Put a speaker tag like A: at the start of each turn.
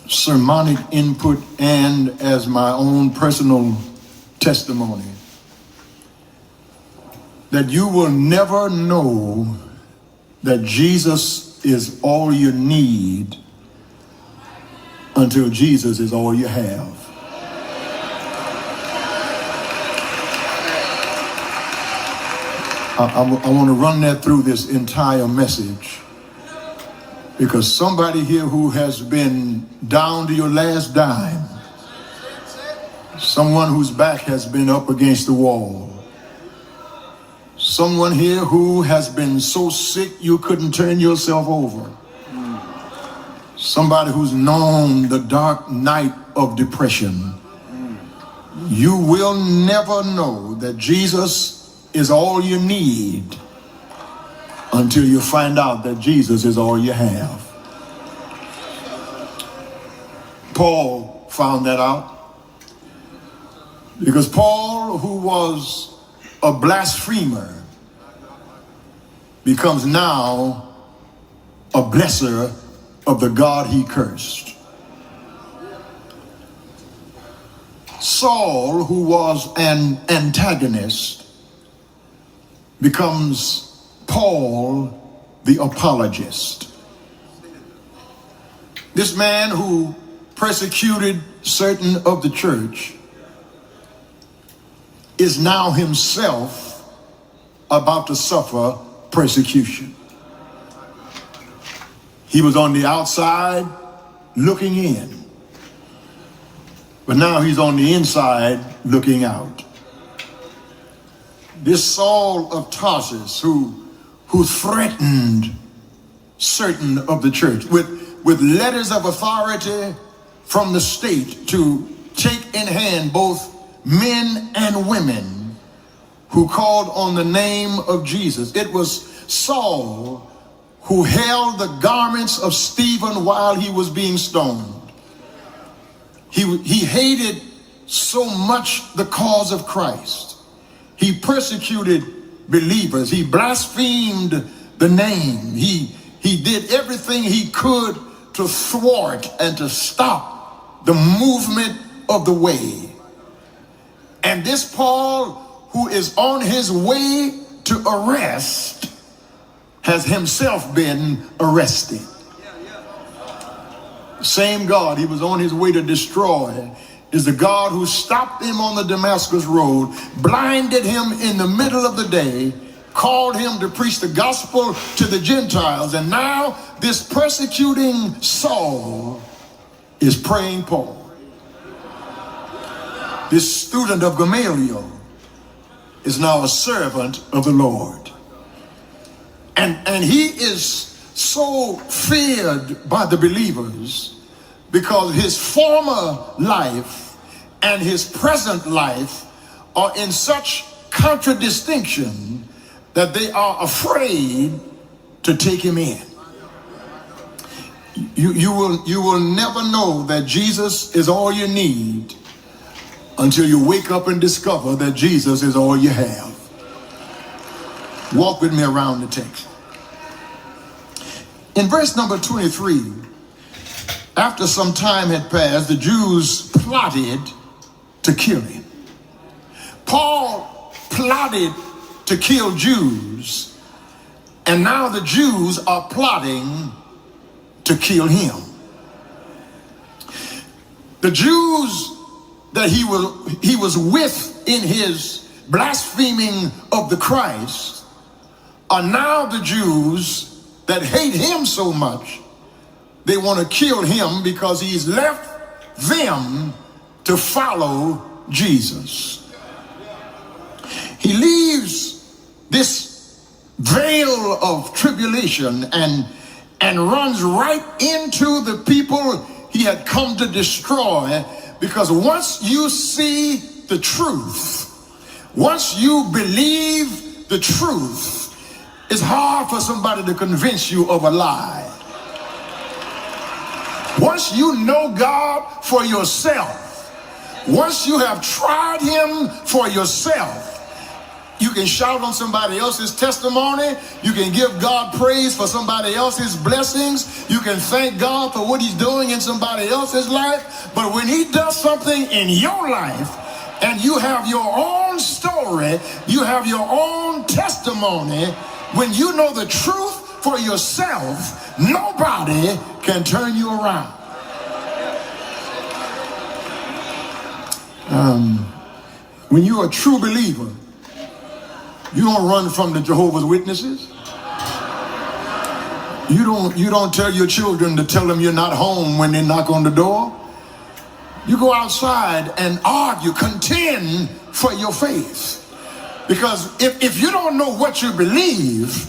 A: sermonic input and as my own personal testimony, that you will never know that Jesus is all you need until Jesus is all you have. I want to run that through this entire message, because somebody here who has been down to your last dime, someone whose back has been up against the wall, someone here who has been so sick you couldn't turn yourself over, somebody who's known the dark night of depression, you will never know that Jesus is all you need until you find out that Jesus is all you have. Paul found that out, because Paul, who was a blasphemer, becomes now a blesser of the God he cursed. Saul, who was an antagonist, becomes Paul the apologist. This man who persecuted certain of the church is now himself about to suffer persecution. He was on the outside looking in, but now he's on the inside looking out. This Saul of Tarsus who threatened certain of the church with letters of authority from the state to take in hand both men and women who called on the name of Jesus. It was Saul who held the garments of Stephen while he was being stoned. He hated so much the cause of Christ. He persecuted believers. He blasphemed the name. He did everything he could to thwart and to stop the movement of the way. And this Paul, who is on his way to arrest, has himself been arrested. Same God he was on his way to destroy is the God who stopped him on the Damascus road, blinded him in the middle of the day, called him to preach the gospel to the Gentiles. And now this persecuting Saul is praying Paul. This student of Gamaliel is now a servant of the Lord. And he is so feared by the believers because his former life and his present life are in such contradistinction that they are afraid to take him in. You will never know that Jesus is all you need until you wake up and discover that Jesus is all you have. Walk with me around the text. In verse number 23, after some time had passed, the Jews plotted to kill him. Paul plotted to kill Jews, and now the Jews are plotting to kill him. The Jews that he was with in his blaspheming of the Christ are now the Jews that hate him so much they want to kill him because he's left them to follow Jesus. He leaves this veil of tribulation and runs right into the people he had come to destroy, because once you see the truth, once you believe the truth, it's hard for somebody to convince you of a lie. Once you know God for yourself, once you have tried him for yourself, You can shout on somebody else's testimony. You can give God praise for somebody else's blessings. You can thank God for what he's doing in somebody else's life. But when he does something in your life and you have your own story, you have your own testimony, when you know the truth for yourself, nobody can turn you around. When you're a true believer, you don't run from the Jehovah's Witnesses. You don't tell your children to tell them you're not home when they knock on the door. You go outside and argue, contend for your faith. Because if you don't know what you believe,